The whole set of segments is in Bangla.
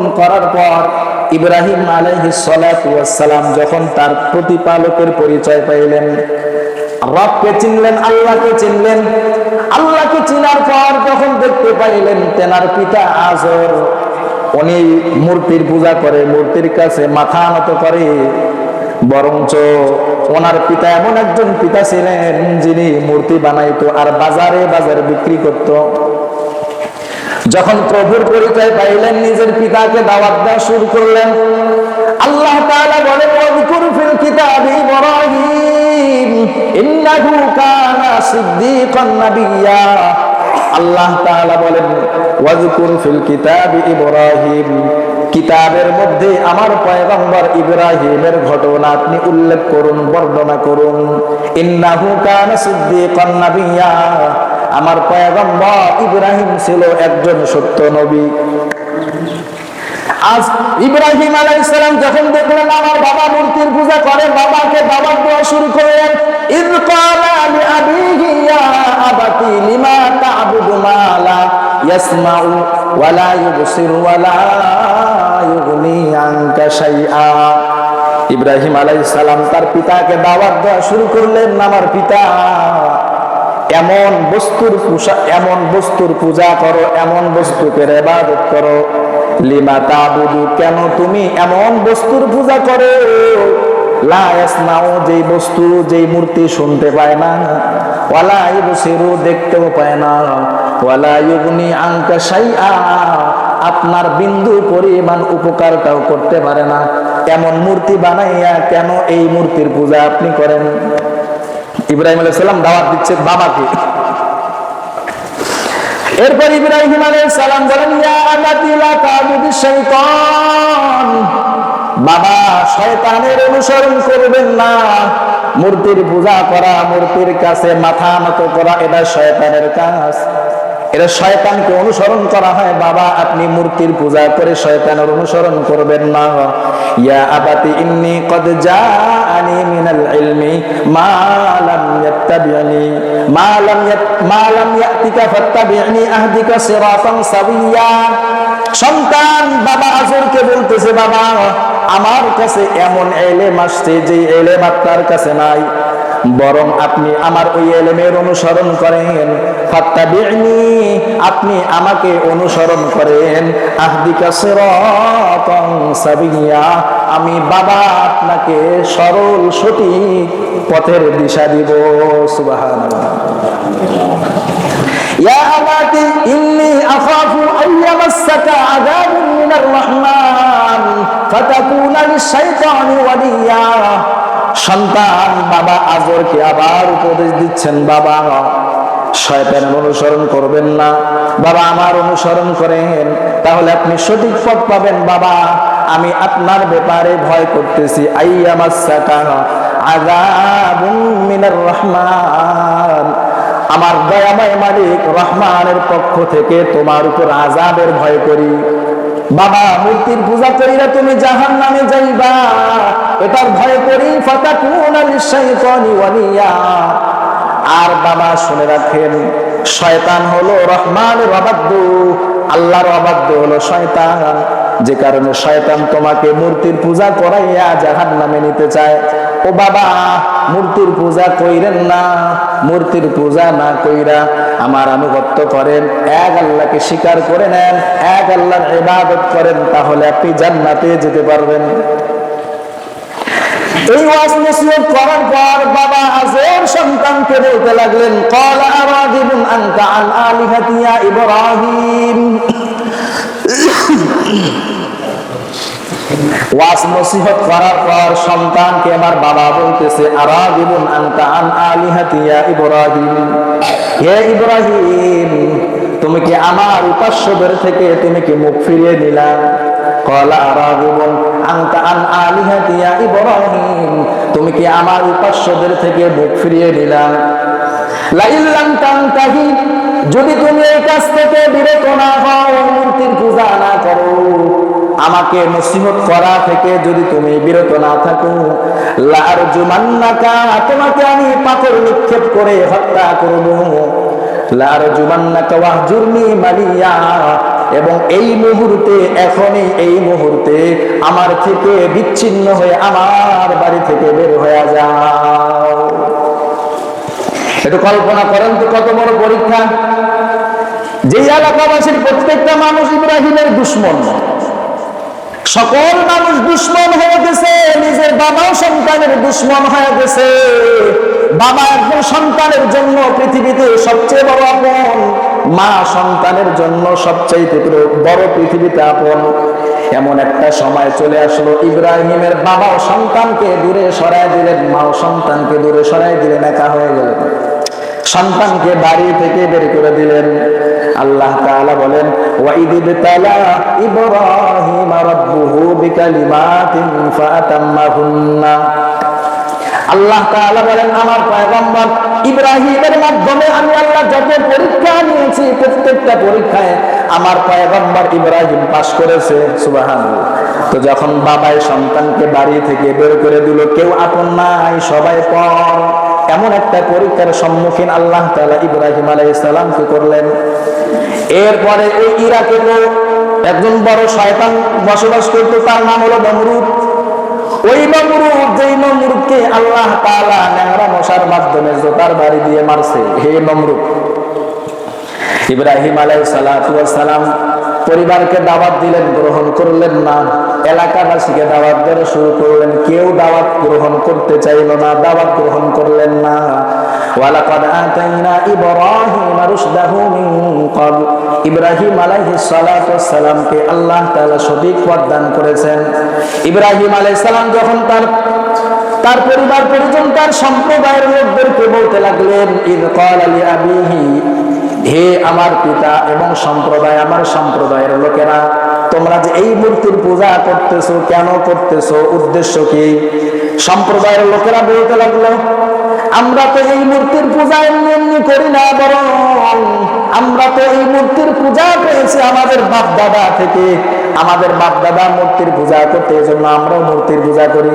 গ্রহণ করার পর ইব্রাহিম আলাইহিস সালাতু ওয়াস সালাম যখন তার প্রতিপালকের পরিচয় পাইলেন, রবকে চিনলেন, আল্লাহকে চিনলেন, আল্লাহকে চিনার পর যখন দেখতে পাইলেন তেনার পিতা আজর উনি মূর্তির পূজা করে, মূর্তির কাছে মাথা নত করে, বরঞ্চ ওনার পিতা এমন একজন পিতা ছিলেন যিনি মূর্তি বানাইতো আর বাজারে বাজারে বিক্রি করত। যখন প্রভুর পরিচয় পাইলেন নিজের পিতাকে দাওয়াত দেওয়া শুরু করলেন। আল্লাহ তাআলা বলেন ওয়াযকুর ফিল কিতাবি ইব্রাহিম ইন্নাহু কানা সিদ্দীকান নাবিয়্যা। আল্লাহ তাআলা বলেন ওয়াযকুর ফিল কিতাবি ইব্রাহিম, কিতাবের মধ্যে আমার পয়গম্বর ইব্রাহিমের ঘটনা আপনি উল্লেখ করুন, বর্ণনা করুন। ইন্নাহু কানা সিদ্দীকান নাবিয়্যা, আমার পয়গম্বর ইব্রাহিম ছিল একজন সত্য নবী। আজ ইব্রাহিম আলাইহিস সালাম যখন দেখলেন আমার বাবা মূর্তির পূজা করে, বাবাকে দাওয়াত দেওয়া শুরু করলেন। ইয ক্বালা লিআবিহি ইয়া আবাতি লিমা তা'বুদু মা লা ইয়াসমাউ ওয়া লা ইউবসিরু ওয়া লা ইউগনি আনকা শাইআ। ইব্রাহিম আলাইহিস সালাম তার পিতাকে দাওয়াত দেওয়া শুরু করলেন, আমার পিতা এমন বস্তুর পূজা করো, এমন বস্তুকে ইবাদত করো। লিমা তা'বুদু, কেন তুমি এমন বস্তুর পূজা করো? লা ইয়াসমাউ, যেই বস্তু যেই মূর্তি শুনতে পায় না, ওয়ালা ইউবসিরু, দেখতেও পায় না, ওয়ালা ইউগনি আনকা শাইআ, আপনার বিন্দু পরিমাণ উপকারটাও করতে পারে না। এমন মূর্তি বানাইয়া কেন এই মূর্তির পূজা আপনি করেন? ইব্রাহিম আলাইহিস সালাম দাওয়াত দিচ্ছে বাবাকে। এরপর ইব্রাহিম আলাইহিস সালাম বলেন ইয়া আবাতি লা তা'বুদিশ শাইতান, বাবা শয়তানের অনুসরণ করবেন না। মূর্তির পূজা করা, মূর্তির কাছে মাথা নত করা, এটা শয়তানের কাজ, এটা শয়তানকে অনুসরণ করা হয়। বাবা আপনি মূর্তির পূজা করে শয়তানের অনুসরণ করবেন না। ইয়া আবাতি ইন্নী ক্বাদ জাআনি মিনাল ইলমি মা লাম ইয়াত্তাবি'নি মা লাম ইয়াতিকা ফাত্তাবি'নি আহদিকা সিরাতান সাবিয়্যা। সন্তান বাবা আজরকে বলতেছে, বাবা আমার কাছে এমন ইলম আসছে যে ইলম আপনার কাছে নাই, বরং আপনি আমার ওই ইলমের অনুসরণ করেন। ফাত্তাবি'নি, আপনি আমাকে অনুসরণ করেন। আহদিকা সিরাতান সাবিয়্যা, আমি বাবা আপনাকে সরল সঠিক পথের দিশা দিব। সুবহানাল্লাহ। ইয়া আবাতি ইন্নী আখাফু আইয়ামাসসাকা আযাবুন মিনার রাহমান ফাতাকুনা লিশ-শাইতানি ওয়ালিয়্যা। সন্তান বাবা আজরকে আবার উপদেশ দিচ্ছেন, বাবা শয়তানের অনুসরণ করবেন না, বাবা আমার অনুসরণ করেন, তাহলে আপনি সঠিক পথ পাবেন। বাবা আমি আপনার ব্যাপারে ভয় করতেছি, আইয়ামাসসাকা আযাবুন মিনার রহমান, আমার দয়াময় মালিক রহমানের পক্ষ থেকে তোমার উপর আযাবের ভয় করি। বাবা মূর্তির পূজা করিরা তুমি জাহান্নামে যাইবা, এটার ভয় করি। ফাতাকুনা লিশ-শাইতানি ওয়ালিয়্যা। আর বাবা শুনে রাখেন, শয়তান হলো রহমানের অবাধ্য, আল্লাহর অবাধ্য হলো শয়তান, যে কারণে শয়তান তোমাকে মূর্তির পূজা করাইয়া জাহান্নামে নিতে চায়। ও বাবা মূর্তির পূজা কইরেন না, মূর্তির পূজা না কইরা আমার আনুগত্য করেন, এক আল্লাহকে স্বীকার করে নেন, এক আল্লাহর ইবাদত করেন, তাহলে আপনি জান্নাতে যেতে পারবেন। এই ওয়াজ নসিহত করার পর বাবা আজর সন্তানকে বলতে লাগলেন, ক্বালা আরাগিবুন আনতা আন আলিহাতি ইয়া ইব্রাহিম। ওয়াজ নসিহত করার পর সন্তানকে আমার বাবা বলতেছে, আরাগিবুন আনতা আন আলিহাতি ইয়া ইব্রাহিম, হে ইব্রাহিম তুমি কি আমার উপাস্যদের থেকে তুমি কি মুখ ফিরিয়ে নিলা? ক্বালা আরাগিবুন আনতা আন আলিহাতি ইয়া ইব্রাহিম, তুমি কি আমার উপাস্যদের থেকে মুখ ফিরিয়ে নিলা? লা ইল্লাম তানতাহি, যদি তুমি এই কাজ থেকে বিরত না হও, মূর্তির পূজা না করো, আমাকে নসিহত করা থেকে যদি তুমি বিরত না থাকো, লা আরজুমান্নাকা, তোমাকে আমি পাথর নিক্ষেপ করে হত্যা করব। লা আরজুমান্নাকা ওয়াহজুরনি মালিয়া, এবং এই মুহূর্তে, এখনই এই মুহূর্তে আমার থেকে বিচ্ছিন্ন হয়ে আমার বাড়ি থেকে বের হয়ে যাও। একটু কল্পনা করেন তো কত বড় পরীক্ষা। যেই এলাকাবাসীর প্রত্যেকটা মানুষ ইব্রাহিমের দুশমন, সকল মানুষ দুশমন হয়ে গেছে, নিজের বাবাও সন্তানের দুশমন হয়ে গেছে। বাবা একজন সন্তানের জন্য পৃথিবীতে সবচেয়ে বড় আপন, মা সন্তানের জন্য সবচেয়ে বড় পৃথিবীতে আপন। এমন একটা সময় চলে আসলো, ইব্রাহিমের বাবাও সন্তানকে দূরে সরাই দিলেন, মাও সন্তানকে দূরে সরাই দিলেন, একা হয়ে গেলেন, সন্তানকে বাড়ি থেকে বের করে দিলেন। আল্লাহ তাআলা বলেন, ওয়াইদ ইবতালা ইব্রাহিম রাব্বুহু বিকালিমাতিন ফাতাম্মাহুন্না। আল্লাহ তাআলা বলেন, আমার পয়গম্বর ইব্রাহিমের মাধ্যমে আমি আল্লাহ যত পরীক্ষা নিয়েছি, প্রত্যেকটা পরীক্ষায় আমার পয়গম্বর ইব্রাহিম পাস করেছে। সুবহানাল্লাহ। তো যখন বাবাই সন্তানকে বাড়ি থেকে বের করে দিল, কেউ আপন নাই, সবাই পর, এমন একটা পরীক্ষার সম্মুখীন আল্লাহ তাআলা ইব্রাহিম আলাইহিস সালামকে করলেন। এরপরে ওই ইরাকে একজন বড় শয়তান বসবাস করত, তার নাম হলো নমরুদ। ওই নমরুদ, যেই নমরুদকে আল্লাহ তাআলা ন্যাংরা মশার মাধ্যমে জোতার বাড়ি দিয়ে মারছে, হে নমরুদ, ইব্রাহিম আলাইহিস সালাতু ওয়াস সালাম পরিবারকে দাওয়াত দিলেন, গ্রহণ করলেন না। এলাকাবাসীকে দাওয়াত দেওয়া শুরু করলেন, কেউ দাওয়াত গ্রহণ করতে চাইল না, দাওয়াত গ্রহণ করলেন না। ওয়ালাকাদ আতাইনা ইব্রাহিমা রুশদাহু মিন ক্বাবল, ইব্রাহিম আলাইহিস সালাতু ওয়াস সালামকে আল্লাহ তাআলা সঠিক পথ দান করেছেন। ইব্রাহিম আলাইহিস সালাম যখন তার পরিবার পরিজন, তার সম্প্রদায়ের লোকদেরকে বলতে লাগলেন, ইয ক্বালা লিআবিহি, হে আমার পিতা এবং সম্প্রদায়, আমার সম্প্রদায়ের লোকেরা, তোমরা যে এই মূর্তির পূজা করতেছো, কেন করতেছো, উদ্দেশ্য কি? সম্প্রদায়ের লোকেরা বলতে লাগলো, আমরা তো এই মূর্তির পূজা এমনি করি না, বরং আমরা তো এই মূর্তির পূজা পেয়েছি আমাদের বাপ দাদা থেকে, আমাদের বাপ দাদা মূর্তির পূজা করতে, এই জন্য আমরাও মূর্তির পূজা করি।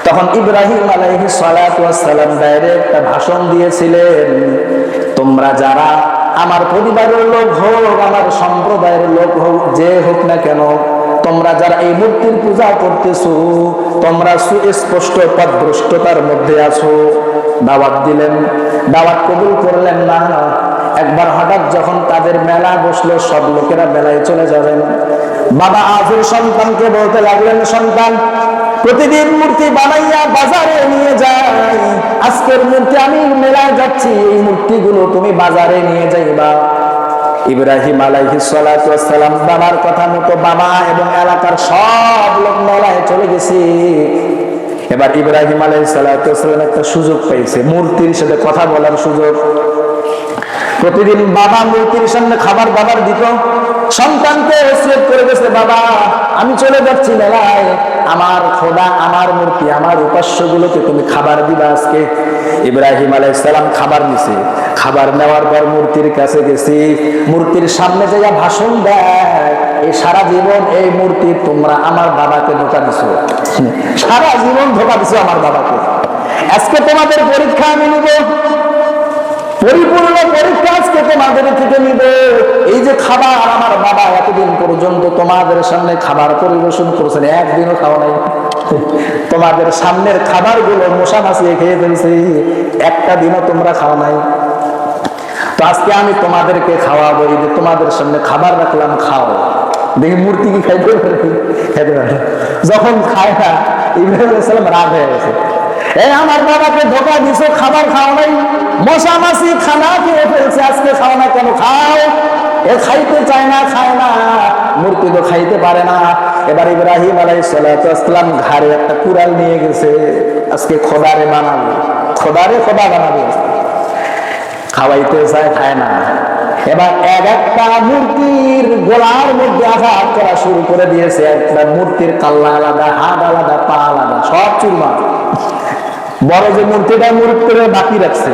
তখন ইব্রাহিম আলাইহিস সালাতু ওয়াস সালাম ডাইরেক্ট একটা ভাষণ দিয়েছিলেন, তোমরা যারা আমার পরিবারের লোক হোক, আমার সম্প্রদায়ের লোক হোক, যে হোক না কেন, তোমরা যারা এই মূর্তির পূজা করতেছো, তোমরা সুস্পষ্ট পথভ্রষ্টতার মধ্যে আছো। দাওয়াত দিলেন, দাওয়াত কবুল করলেন না। একবার হঠাৎ যখন তাদের মেলা বসলো, সব লোকেরা মেলায় চলে যাবেন, বাবা আজের সন্তানকে বলতে লাগলেন, সন্তান, প্রতিদিন মূর্তি বানাইয়া বাজারে নিয়ে যায়, আজকের মূর্তি আমি মেলায় যাচ্ছি, এই মূর্তিগুলো তুমি বাজারে নিয়ে যাইবা। ইব্রাহিম আলাইহিস সালাতু ওয়াস সালাম বাবার কথা মতো বাবা এবং এলাকার সব লোক মেলায় চলে গেছে। এবার ইব্রাহিম আলাইহিস সালাতু ওয়াস সালাম একটা সুযোগ পাইছে, মূর্তির সাথে কথা বলার সুযোগ। প্রতিদিন বাবা মূর্তির সামনে খাবার দাবার দিত, সন্তানকে ওসিয়ত করে গেছে, বাবা আমি চলে যাচ্ছি মেলায়, আমার খোদা, আমার মূর্তি, আমার উপাস্যগুলোকে তুমি খাবার দিবা আজকে। ইব্রাহিম আলাইহিস সালাম খাবার নিছে, খাবার নেওয়ার পর মূর্তির কাছে গেছি, মূর্তির সামনে যাইয়া ভাষণ দেয়, এই সারা জীবন এই মূর্তি তোমরা আমার বাবাকে ধোঁকা দিছো, সারা জীবন ধোঁকা দিছো আমার বাবাকে, আজকে তোমাদের পরীক্ষা আমি নিব, পরিপূর্ণ পরীক্ষা আজকে তোমাদের থেকে নিব। এই যে খাবার আমার বাবা এতদিন পর্যন্ত তোমাদের সামনে খাবার পরিবেশন করেছেন, একদিনও খাওয়া নাই, তোমাদের সামনের খাবারগুলো মশা মাছিয়ে খেয়ে ফেলছে, একটা দিনও তোমরা খাওয়া নাই। তো আজকে আমি তোমাদেরকে খাওয়াবো, এই যে তোমাদের সামনে খাবার রাখলাম, খাও। দেখি মূর্তি কি খাইতে পারে, খেতে পারে। যখন খায় না, ইব্রাহিম আলাইহিস সালাম রাগ হয়ে গেছে, এই আমার বাবাকে ধোঁকা দিছো, খাবার খাও নাই, মশা মাছি খানা খেয়ে ফেলছে, আজকে খাও না কেন? খাও। এ খাইতে চায় না, খায় না, মূর্তি তো খাইতে পারে না। এবার ইব্রাহিম আলাইহিস সালাম ঘাড়ে একটা কুড়াল নিয়ে গেছে, আজকে খোদারে বানাবে, খোদারে খোদা বানাবে, খাওয়াইতে চায়, খায় না। এবার এক একটা মূর্তির গোলার মধ্যে আঘাত করা শুরু করে দিয়েছে, একটা মূর্তির কাল্লা আলাদা, হাত আলাদা, পা আলাদা, সব চুরমার। বড় যে মূর্তিটা মূর্তিরে বাকি রাখছে,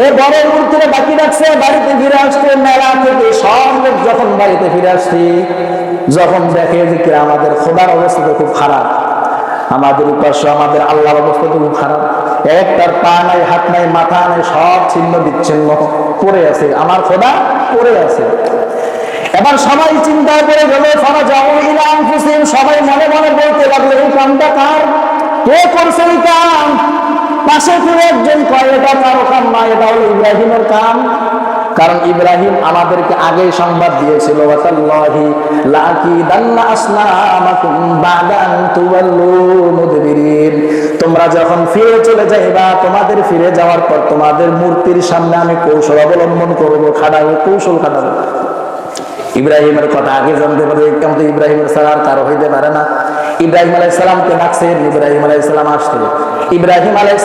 এ বড় মূর্তিরে বাকি রাখছে, বাড়িতে ফিরে আসছে মেলা থেকে সব লোক যখন বাড়িতে ফিরে আসছি, যখন দেখে যে আমাদের খোদার অবস্থা তো খুব খারাপ, আমাদের উপাস্য, আমাদের আল্লাহর অবস্থা তো খুব খারাপ, একটার পা নাই, হাত নাই, মাথা নাই, সব ছিন্ন বিচ্ছিন্ন পড়ে আছে, আমার খোদা পড়ে আছে। এবার সবাই চিন্তা করে গেল, ফারাজাউ ইলা আনফুসিহিম, সবাই মনে মনে বলতে লাগলো এই কামটা কার, কে করছে এই কাম? পাশে ফিরে একজন কয় এটা কারো কাম না, এটা হলো ইব্রাহিমের কাম। কারণ ইব্রাহিম আমাদেরকে আগেই সংবাদ দিয়েছিল, ওয়াতাল্লাহি লাকিদান্না আসনামাকুম বাদা আন তুওয়াল্লু মুদবিরিন, তোমরা যখন ফিরে চলে যাইবা, তোমাদের ফিরে যাওয়ার পর তোমাদের মূর্তির সামনে আমি কৌশল অবলম্বন করব, খাটাবো, কৌশল খাটাবো। ইব্রাহিমের কথা আগে জানতে পারে, কিন্তু ইব্রাহিমের ছাড়া কারো হইতে পারে না। ইব্রাহিম আলাইহিস সালামকে ডাকছেন, ইব্রাহিম আলাইহিস সালাম আসছে। ইব্রাহিম আলাইহিস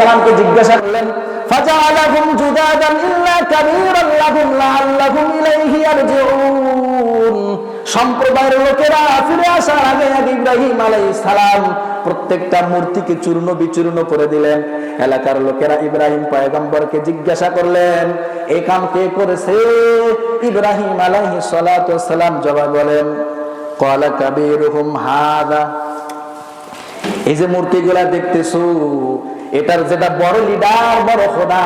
সালামকে জিজ্ঞাসা করলেন, ফাজাআলাহুম জুদাদান ইল্লা কাবীরান লাহুম লাআল্লাহুম ইলাইহি ইয়ারজিউন, সম্প্রদায়ের লোকেরা ফিরে আসার আগে আগে ইব্রাহিম আলাইহিস সালাম প্রত্যেকটা মূর্তিকে চূর্ণ বিচূর্ণ করে দিলেন। এলাকার লোকেরা ইব্রাহিম পয়গম্বরকে জিজ্ঞাসা করলেন এই কাম কে করেছে? ইব্রাহিম আলাইহিস সালাতু ওয়াস সালাম জবাব বলেন, ক্বালা কাবীরুহুম হাযা, এই যে মূর্তিগুলা দেখতেছো, এটার যেটা বড় লিডার, বড় খোদা,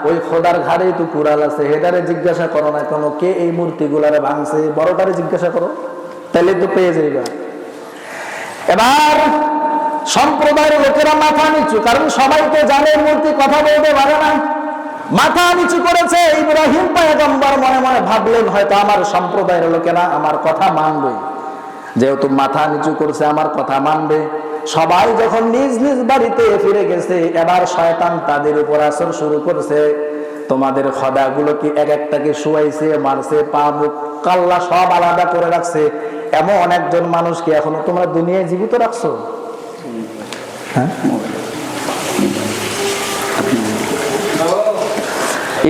ওই খোদার ঘাড়েই তো কুড়াল আছে, হেদারে জিজ্ঞাসা করো না কেন কে এই মূর্তিগুলারে ভাঙছে, বড়টারে জিজ্ঞাসা করো, তাহলে তো পেয়ে যাইবা। এবার সম্প্রদায়ের লোকেরা মাথা নিচু, কারণ সবাই তো জানে মূর্তি কথা বলতে পারে না, মাথা নিচু করেছে। ইব্রাহিম পয়গম্বর মনে মনে ভাবলেন হয়তো আমার সম্প্রদায়ের লোকেরা আমার কথা মানবে, যেহেতু মাথা নিচু করছে আমার কথা মানবে। সবাই যখন নিজ নিজ বাড়িতে ফিরে গেছে, এবার শয়তান তাদের উপর আসর শুরু করছে। তোমাদের খোদাগুলোকে এক একটাকে শুয়াইছে, মারছে, পা মুখ কাল্লা সব আলাদা করে রাখছে, এমন একজন মানুষকে এখনো তোমরা দুনিয়ায় জীবিত রাখছো? হ্যাঁ,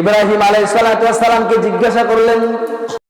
ইব্রাহিম আলাইহিস সালামকে জিজ্ঞাসা করলেন